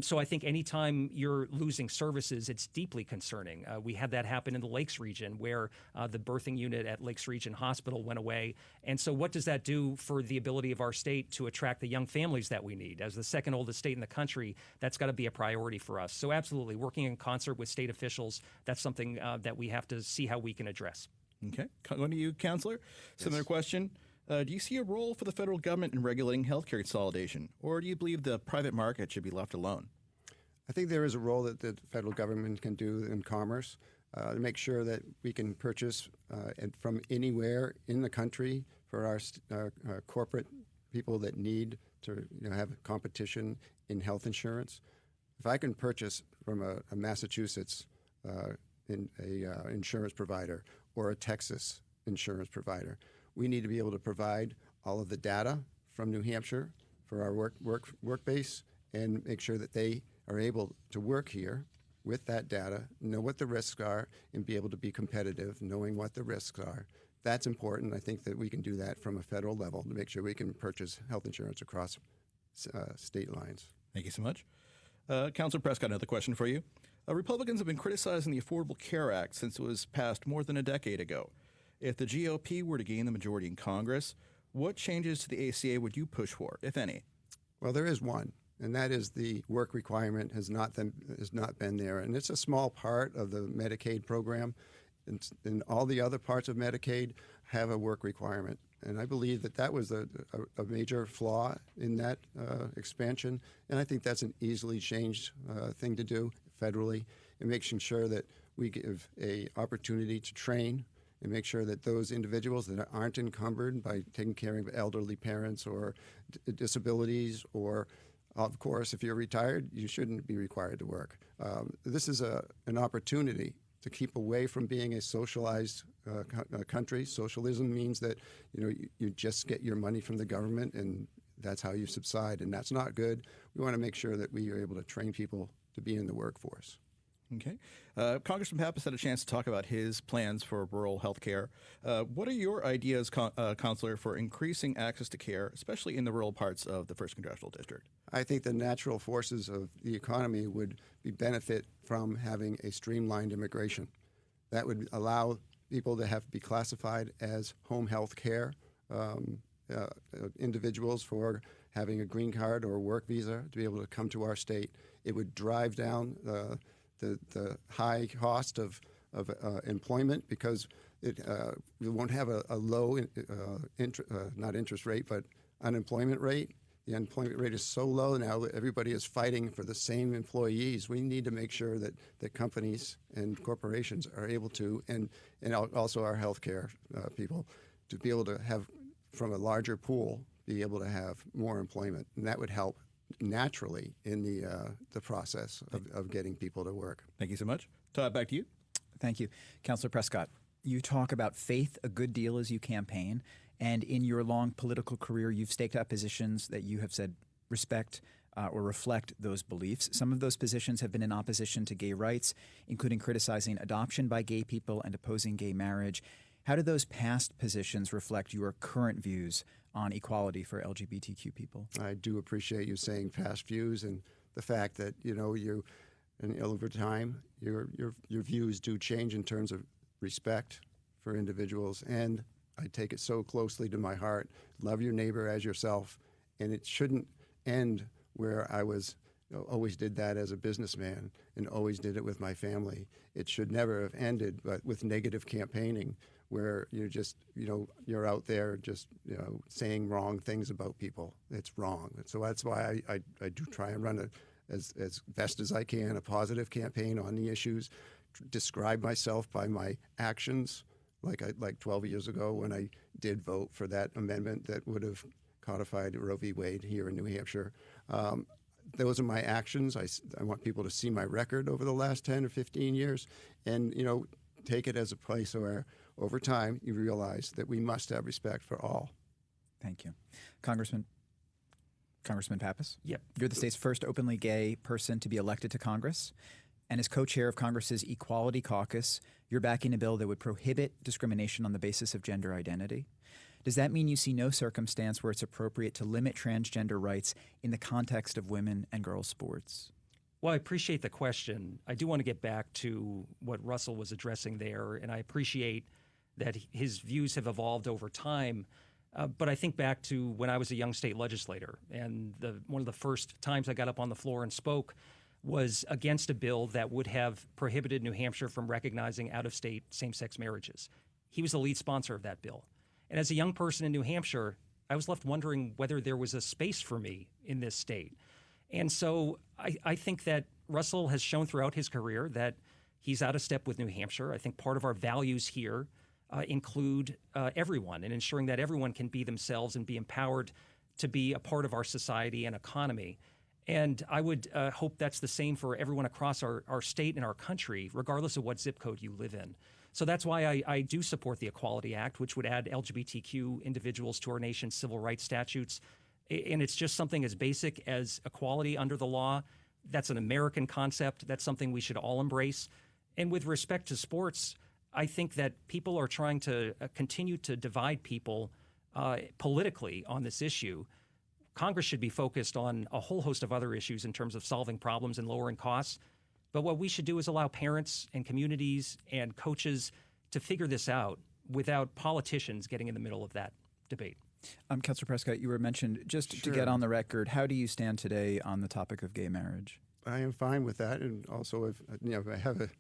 So I think anytime you're losing services, it's deeply concerning. We had that happen in the Lakes region where the birthing unit at Lakes Region Hospital went away. And so what does that do for the ability of our state to attract the young families that we need? As the second oldest state in the country, that's got to be a priority for us. So absolutely, working in concert with state officials, that's something that we have to see how we can address. Okay. Going to you, Counselor. Similar question. Do you see a role for the federal government in regulating healthcare consolidation, or do you believe the private market should be left alone? I think there is a role that the federal government can do in commerce to make sure that we can purchase from anywhere in the country for our corporate people that need to have competition in health insurance. If I can purchase from a Massachusetts insurance provider or a Texas insurance provider, we need to be able to provide all of the data from New Hampshire for our work base and make sure that they are able to work here with that data, know what the risks are, and be able to be competitive, knowing what the risks are. That's important. I think that we can do that from a federal level to make sure we can purchase health insurance across state lines. Thank you so much. Councilor Prescott, another question for you. Republicans have been criticizing the Affordable Care Act since it was passed more than a decade ago. If the GOP were to gain the majority in Congress, what changes to the ACA would you push for, if any? Well, there is one, and that is the work requirement has not been there. And it's a small part of the Medicaid program, and all the other parts of Medicaid have a work requirement. And I believe that was a major flaw in that expansion. And I think that's an easily changed thing to do federally, and making sure that we give an opportunity to train and make sure that those individuals that aren't encumbered by taking care of elderly parents or disabilities, or, of course, if you're retired, you shouldn't be required to work. This is an opportunity to keep away from being a socialized country. Socialism means that you just get your money from the government and that's how you subside, and that's not good. We want to make sure that we are able to train people to be in the workforce. Okay. Congressman Pappas had a chance to talk about his plans for rural health care. What are your ideas, Counselor, for increasing access to care, especially in the rural parts of the 1st Congressional District? I think the natural forces of the economy would benefit from having a streamlined immigration. That would allow people to be classified as home health care individuals for having a green card or a work visa to be able to come to our state. It would drive down the high cost of employment, because we won't have a low, not interest rate, but unemployment rate. The unemployment rate is so low now that everybody is fighting for the same employees. We need to make sure that companies and corporations are able to, and also our healthcare people, to be able to have, from a larger pool, be able to have more employment. And that would help naturally in the process of getting people to work. Thank you so much. Todd, back to you. Thank you. Councilor Prescott, you talk about faith a good deal as you campaign, and in your long political career, you've staked out positions that you have said respect or reflect those beliefs. Some of those positions have been in opposition to gay rights, including criticizing adoption by gay people and opposing gay marriage. How do those past positions reflect your current views on equality for LGBTQ people? I do appreciate you saying past views, and the fact that, and over time, your views do change in terms of respect for individuals. And I take it so closely to my heart. Love your neighbor as yourself. And it shouldn't end where I was, always did that as a businessman and always did it with my family. It should never have ended, but with negative campaigning, where you're just, you're out there just, saying wrong things about people. It's wrong. And so that's why I do try and run as best as I can a positive campaign on the issues, describe myself by my actions, like 12 years ago when I did vote for that amendment that would have codified Roe v. Wade here in New Hampshire. Those are my actions. I want people to see my record over the last 10 or 15 years and, take it as a place where over time you realize that we must have respect for all. Thank you. Congressman Pappas? Yep. You're the state's first openly gay person to be elected to Congress. And as co-chair of Congress's Equality Caucus, you're backing a bill that would prohibit discrimination on the basis of gender identity. Does that mean you see no circumstance where it's appropriate to limit transgender rights in the context of women and girls' sports? Well, I appreciate the question. I do want to get back to what Russell was addressing there, and I appreciate that his views have evolved over time. But I think back to when I was a young state legislator, and one of the first times I got up on the floor and spoke was against a bill that would have prohibited New Hampshire from recognizing out-of-state same-sex marriages. He was the lead sponsor of that bill. And as a young person in New Hampshire, I was left wondering whether there was a space for me in this state. And so I think that Russell has shown throughout his career that he's out of step with New Hampshire. I think part of our values here include everyone and ensuring that everyone can be themselves and be empowered to be a part of our society and economy. And I would hope that's the same for everyone across our state and our country, regardless of what zip code you live in. So that's why I do support the Equality Act, which would add LGBTQ individuals to our nation's civil rights statutes. And it's just something as basic as equality under the law. That's an American concept. That's something we should all embrace. And with respect to sports, I think that people are trying to continue to divide people politically on this issue. Congress should be focused on a whole host of other issues in terms of solving problems and lowering costs. But what we should do is allow parents and communities and coaches to figure this out without politicians getting in the middle of that debate. Councilor Prescott, you were mentioned, just Sure. to get on the record, how do you stand today on the topic of gay marriage? I am fine with that, and also I have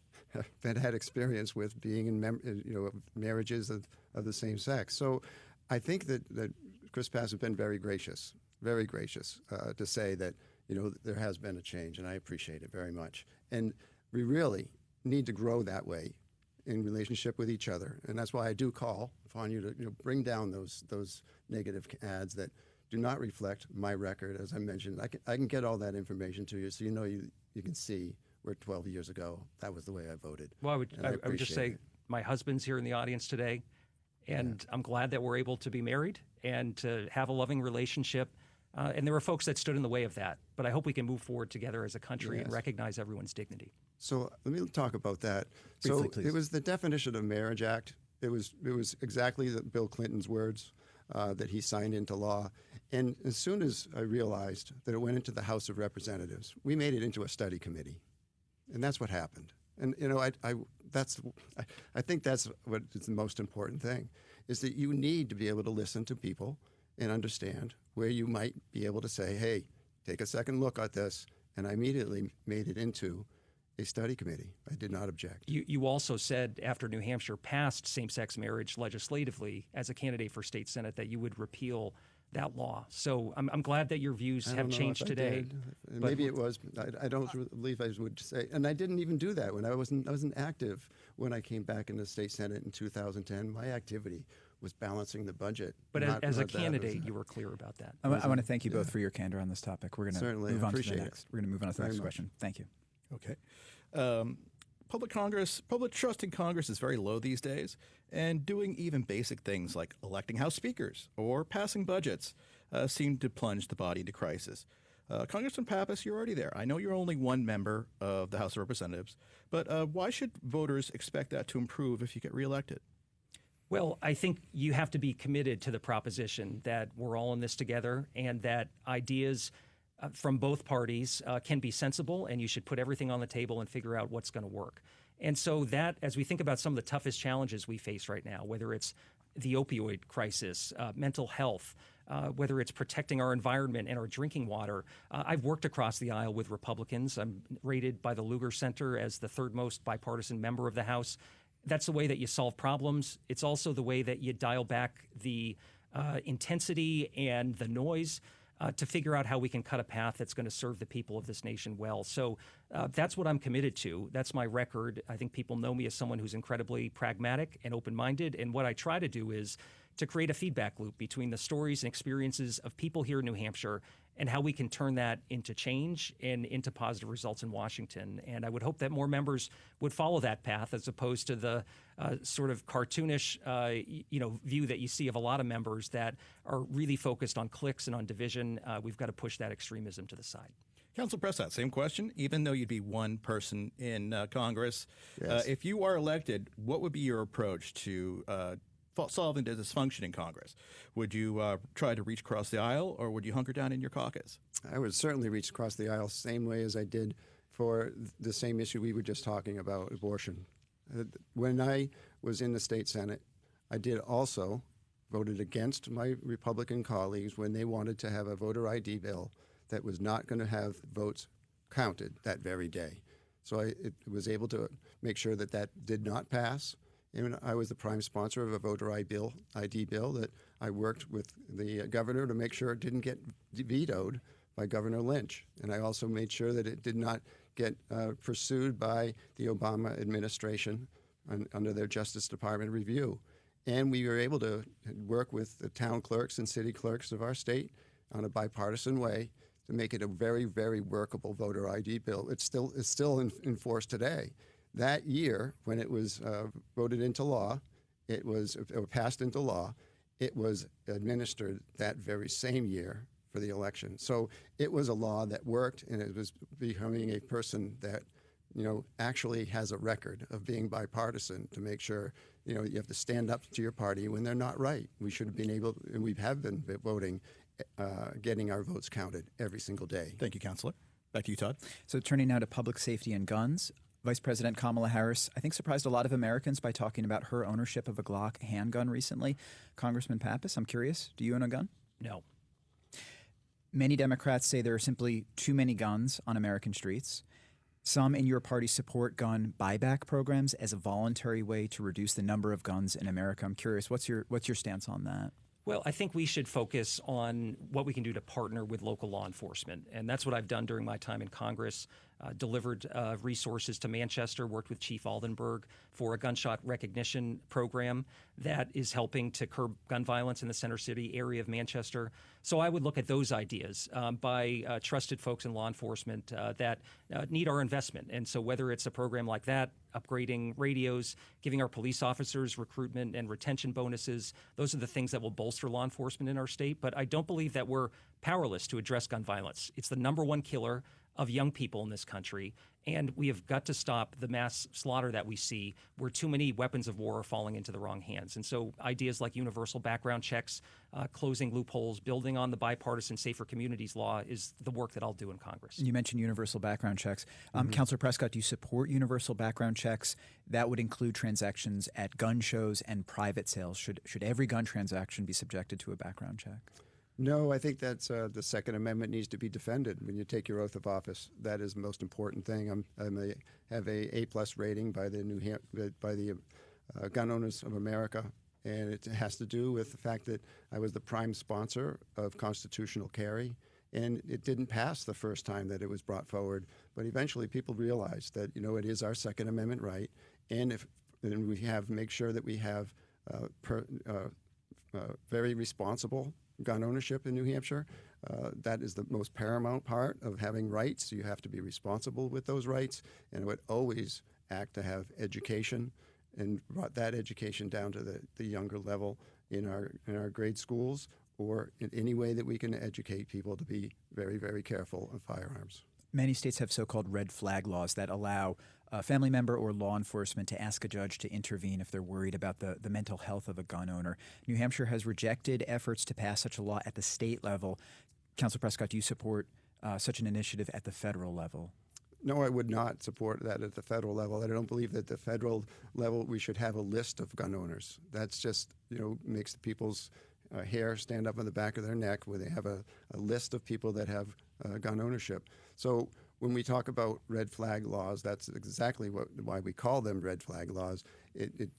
had experience with being in marriages of the same sex. So I think that Chris Pappas has been very gracious to say that there has been a change, and I appreciate it very much. And we really need to grow that way in relationship with each other, and that's why I do call upon you to bring down those negative ads that do not reflect my record. As I mentioned, I can get all that information to you, so you can see where 12 years ago that was the way I voted. Well, I would just say my husband's here in the audience today, and I'm glad that we're able to be married and to have a loving relationship. And there were folks that stood in the way of that, but I hope we can move forward together as a country and recognize everyone's dignity. So let me talk about that. Briefly, please. It was the definition of marriage act. It was exactly Bill Clinton's words that he signed into law. And as soon as I realized that it went into the House of Representatives, we made it into a study committee, and that's what happened. And I think that's what is the most important thing, is that you need to be able to listen to people and understand where you might be able to say, hey, take a second look at this. And I immediately made it into a study committee. I did not object. You also said after New Hampshire passed same-sex marriage legislatively as a candidate for state senate that you would repeal that law. So I'm glad that your views have changed today. Maybe it was. I don't believe I would say. And I didn't even do that when I wasn't active when I came back in the state senate in 2010. My activity was balancing the budget. But as a candidate, you were clear about that. I want to thank you both for your candor on this topic. We're going to move on to the next. We're going to move on to the next question. Thank you. Okay. Public trust in Congress is very low these days, and doing even basic things like electing House speakers or passing budgets seem to plunge the body into crisis. Congressman Pappas, you're already there. I know you're only one member of the House of Representatives, but why should voters expect that to improve if you get reelected? Well, I think you have to be committed to the proposition that we're all in this together and that ideas from both parties can be sensible, and you should put everything on the table and figure out what's going to work. And so that, as we think about some of the toughest challenges we face right now, whether it's the opioid crisis, mental health, whether it's protecting our environment and our drinking water, I've worked across the aisle with Republicans. I'm rated by the Lugar Center as the third most bipartisan member of the House. That's the way that you solve problems. It's also the way that you dial back the intensity and the noise to figure out how we can cut a path that's going to serve the people of this nation well. So that's what I'm committed to. That's my record. I think people know me as someone who's incredibly pragmatic and open-minded. And what I try to do is to create a feedback loop between the stories and experiences of people here in New Hampshire and how we can turn that into change and into positive results in Washington. And I would hope that more members would follow that path as opposed to the sort of cartoonish view that you see of a lot of members that are really focused on cliques and on division. We've got to push that extremism to the side. Council Prescott, same question. Even though you'd be one person in Congress, Yes. If you are elected, what would be your approach to solving the dysfunction in Congress? Would you try to reach across the aisle, or would you hunker down in your caucus? I would certainly reach across the aisle same way as I did for the same issue we were just talking about, abortion. When I was in the state senate, I did also voted against my Republican colleagues when they wanted to have a voter ID bill that was not going to have votes counted that very day. So I was able to make sure that that did not pass. And I was the prime sponsor of a voter ID bill that I worked with the governor to make sure it didn't get vetoed by Governor Lynch. And I also made sure that it did not get pursued by the Obama administration under their Justice Department review. And we were able to work with the town clerks and city clerks of our state on a bipartisan way to make it a very, very workable voter ID bill. It's still in force today. That year, when it was voted into law, it was passed into law, it was administered that very same year for the election. So it was a law that worked, and it was becoming a person that, actually has a record of being bipartisan to make sure, you have to stand up to your party when they're not right. We should have been able, and we have been voting, getting our votes counted every single day. Thank you, Counselor. Back to you, Todd. So turning now to public safety and guns. Vice President Kamala Harris, I think, surprised a lot of Americans by talking about her ownership of a Glock handgun recently. Congressman Pappas, I'm curious, do you own a gun? No. Many Democrats say there are simply too many guns on American streets. Some in your party support gun buyback programs as a voluntary way to reduce the number of guns in America. I'm curious, what's your stance on that? Well, I think we should focus on what we can do to partner with local law enforcement. And that's what I've done during my time in Congress. Delivered resources to Manchester, worked with Chief Aldenberg for a gunshot recognition program that is helping to curb gun violence in the center city area of Manchester. So I would look at those ideas by trusted folks in law enforcement that need our investment. And so whether it's a program like that, upgrading radios, giving our police officers recruitment and retention bonuses, those are the things that will bolster law enforcement in our state. But I don't believe that we're powerless to address gun violence. It's the number one killer of young people in this country, and we have got to stop the mass slaughter that we see where too many weapons of war are falling into the wrong hands. And so ideas like universal background checks, closing loopholes, building on the bipartisan Safer Communities law is the work that I'll do in Congress. You mentioned universal background checks. Councilor Prescott, do you support universal background checks? That would include transactions at gun shows and private sales. Should every gun transaction be subjected to a background check? No, I think that's the Second Amendment needs to be defended when you take your oath of office. That is the most important thing. Have a A+ rating by the Gun Owners of America, and it has to do with the fact that I was the prime sponsor of constitutional carry, and it didn't pass the first time that it was brought forward. But eventually, people realized that it is our Second Amendment right, and we make sure that we have very responsible gun ownership in New Hampshire. That is the most paramount part of having rights. You have to be responsible with those rights, and it would always act to have education and brought that education down to the younger level in our grade schools, or in any way that we can educate people to be very, very careful of firearms. Many states have so-called red flag laws that allow a family member or law enforcement to ask a judge to intervene if they're worried about the mental health of a gun owner. New Hampshire has rejected efforts to pass such a law at the state level. Councilor Prescott, do you support such an initiative at the federal level? No, I would not support that at the federal level. I don't believe that at the federal level we should have a list of gun owners. That's just, makes people's hair stand up on the back of their neck where they have a list of people that have gun ownership. So when we talk about red flag laws, that's exactly why we call them red flag laws.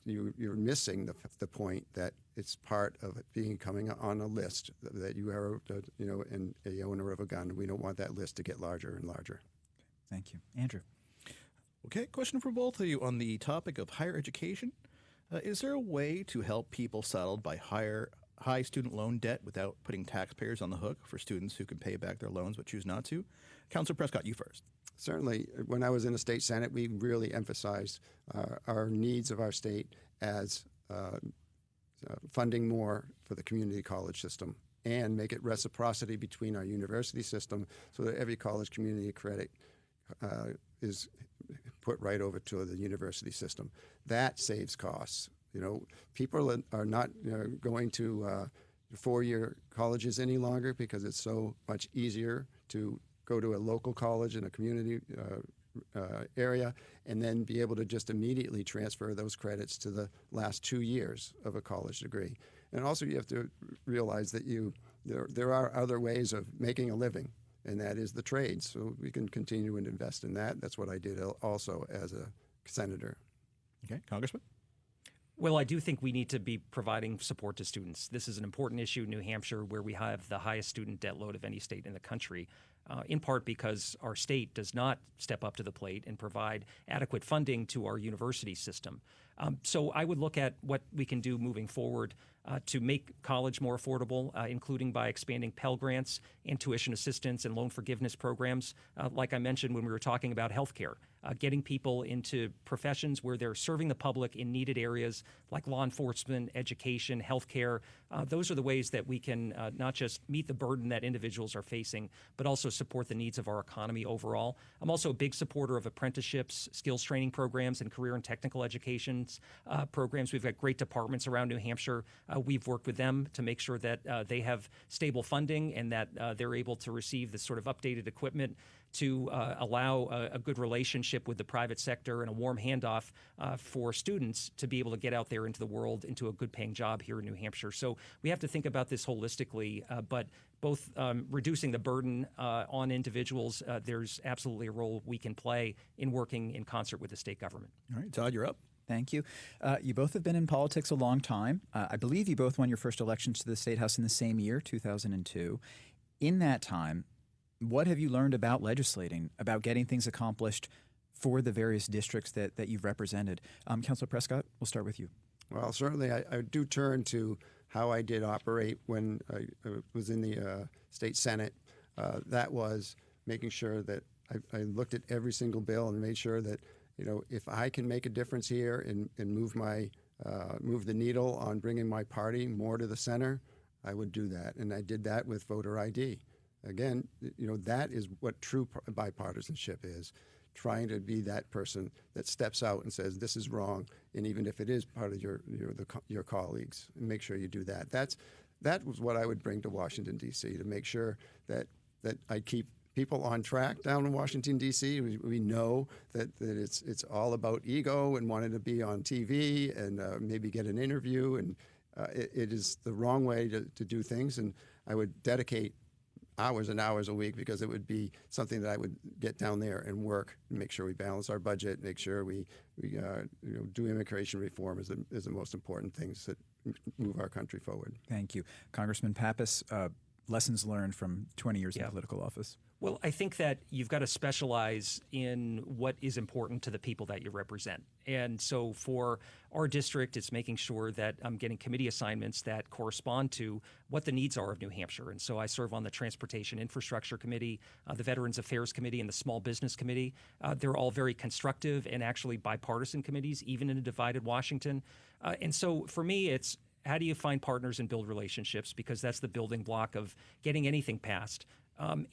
You're missing the point that it's part of it coming on a list that you are, a owner of a gun. We don't want that list to get larger and larger. Thank you. Andrew. Okay, question for both of you on the topic of higher education. Is there a way to help people saddled by high student loan debt without putting taxpayers on the hook for students who can pay back their loans but choose not to? Councilor Prescott, you first. Certainly. When I was in the state Senate, we really emphasized our needs of our state as funding more for the community college system and make it reciprocity between our university system so that every college community credit is put right over to the university system. That saves costs. People are not going to four-year colleges any longer because it's so much easier to go to a local college in a community area and then be able to just immediately transfer those credits to the last 2 years of a college degree. And also you have to realize that there are other ways of making a living, and that is the trades. So we can continue and invest in that. That's what I did also as a senator. Okay, Congressman? Well, I do think we need to be providing support to students. This is an important issue in New Hampshire where we have the highest student debt load of any state in the country, in part because our state does not step up to the plate and provide adequate funding to our university system. So I would look at what we can do moving forward to make college more affordable, including by expanding Pell Grants and tuition assistance and loan forgiveness programs. Like I mentioned when we were talking about healthcare, getting people into professions where they're serving the public in needed areas like law enforcement, education, healthcare. Those are the ways that we can not just meet the burden that individuals are facing, but also support the needs of our economy overall. I'm also a big supporter of apprenticeships, skills training programs, and career and technical education programs. We've got great departments around New Hampshire. We've worked with them to make sure that they have stable funding and that they're able to receive this sort of updated equipment to allow a good relationship with the private sector and a warm handoff for students to be able to get out there into the world, into a good paying job here in New Hampshire. So we have to think about this holistically, but both reducing the burden on individuals, there's absolutely a role we can play in working in concert with the state government. All right, Todd, you're up. Thank you. You both have been in politics a long time. I believe you both won your first elections to the State House in the same year, 2002. In that time, what have you learned about legislating, about getting things accomplished for the various districts that you've represented? Councilor Prescott, we'll start with you. Well, certainly I do turn to how I did operate when I was in the state Senate. That was making sure that I looked at every single bill and made sure that, if I can make a difference here and move the needle on bringing my party more to the center, I would do that. And I did that with voter ID. Again, that is what true bipartisanship is, trying to be that person that steps out and says, this is wrong, and even if it is part of your colleagues, make sure you do that. That was what I would bring to Washington, D.C., to make sure that I keep people on track down in Washington, D.C. We know that it's all about ego and wanting to be on TV and maybe get an interview, and It is the wrong way to do things, and I would dedicate hours and hours a week because it would be something that I would get down there and work and make sure we balance our budget, make sure we do immigration reform is the most important things that move our country forward. Thank you. Congressman Pappas, lessons learned from 20 years in political office. Well, I think that you've got to specialize in what is important to the people that you represent. And so for our district, it's making sure that I'm getting committee assignments that correspond to what the needs are of New Hampshire. And so I serve on the Transportation Infrastructure Committee, the Veterans Affairs Committee, and the Small Business Committee. They're all very constructive and actually bipartisan committees, even in a divided Washington. And so for me, it's how do you find partners and build relationships? Because that's the building block of getting anything passed.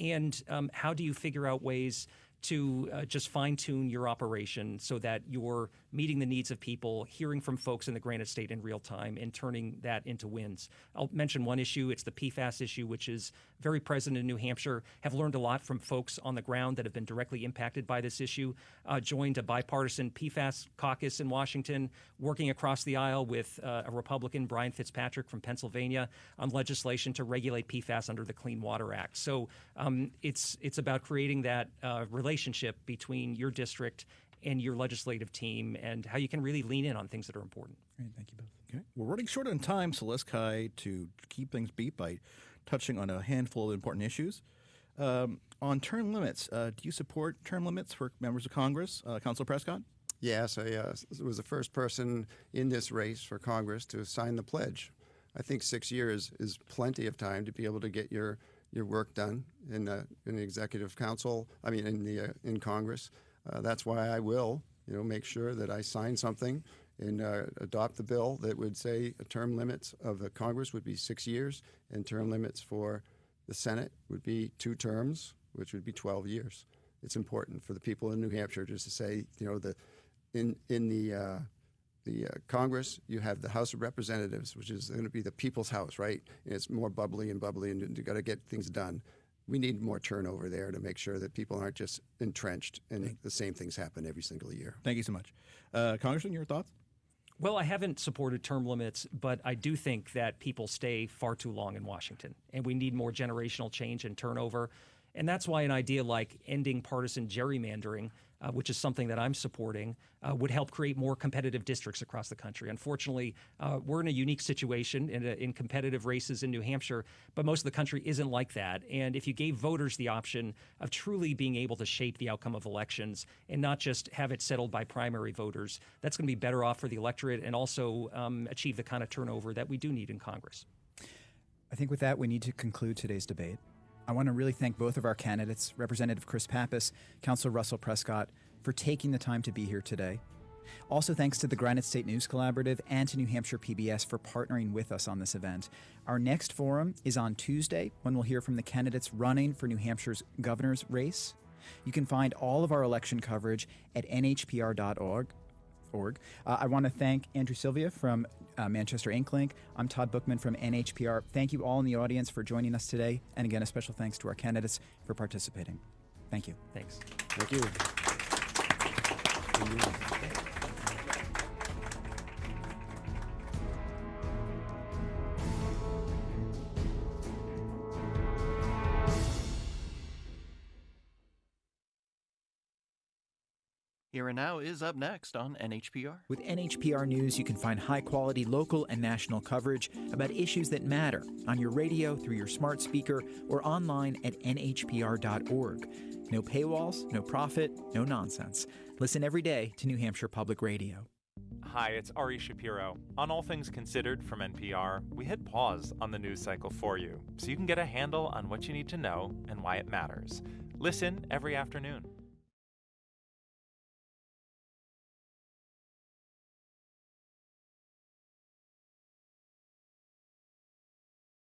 And how do you figure out ways to just fine-tune your operation so that you're meeting the needs of people, hearing from folks in the Granite State in real time, and turning that into wins? I'll mention one issue. It's the PFAS issue, which is very present in New Hampshire. Have learned a lot from folks on the ground that have been directly impacted by this issue. Joined a bipartisan PFAS caucus in Washington, working across the aisle with a Republican, Brian Fitzpatrick from Pennsylvania, on legislation to regulate PFAS under the Clean Water Act. So it's about creating that relationship between your district and your legislative team and how you can really lean in on things that are important. Great, thank you both. Okay. We're running short on time, so let's try to keep things beat by touching on a handful of important issues. On term limits, do you support term limits for members of Congress? Councilor Prescott? Yes, I was the first person in this race for Congress to sign the pledge. I think 6 years is plenty of time to be able to get your work done in the executive council. I mean, in Congress. That's why I will, make sure that I sign something and adopt the bill that would say term limits of the Congress would be 6 years, and term limits for the Senate would be 2 terms, which would be 12 years. It's important for the people in New Hampshire just to say, in the Congress, you have the House of Representatives, which is going to be the people's house, right? And it's more bubbly, and you've got to get things done. We need more turnover there to make sure that people aren't just entrenched and the same things happen every single year. Thank you so much. Congressman, your thoughts? Well, I haven't supported term limits, but I do think that people stay far too long in Washington, and we need more generational change and turnover. And that's why an idea like ending partisan gerrymandering, which is something that I'm supporting, would help create more competitive districts across the country. Unfortunately, we're in a unique situation in competitive races in New Hampshire, but most of the country isn't like that. And if you gave voters the option of truly being able to shape the outcome of elections and not just have it settled by primary voters, that's going to be better off for the electorate and also achieve the kind of turnover that we do need in Congress. I think with that, we need to conclude today's debate. I want to really thank both of our candidates, Representative Chris Pappas, Councilor Russell Prescott, for taking the time to be here today. Also, thanks to the Granite State News Collaborative and to New Hampshire PBS for partnering with us on this event. Our next forum is on Tuesday, when we'll hear from the candidates running for New Hampshire's governor's race. You can find all of our election coverage at nhpr.org. I want to thank Andrew Sylvia from Manchester InkLink. I'm Todd Bookman from NHPR. Thank you all in the audience for joining us today. And again, a special thanks to our candidates for participating. Thank you. Thanks. Thank you. Here and Now is up next on NHPR. With NHPR News, you can find high-quality local and national coverage about issues that matter on your radio, through your smart speaker, or online at nhpr.org. No paywalls, no profit, no nonsense. Listen every day to New Hampshire Public Radio. Hi, it's Ari Shapiro. On All Things Considered from NPR, we hit pause on the news cycle for you so you can get a handle on what you need to know and why it matters. Listen every afternoon.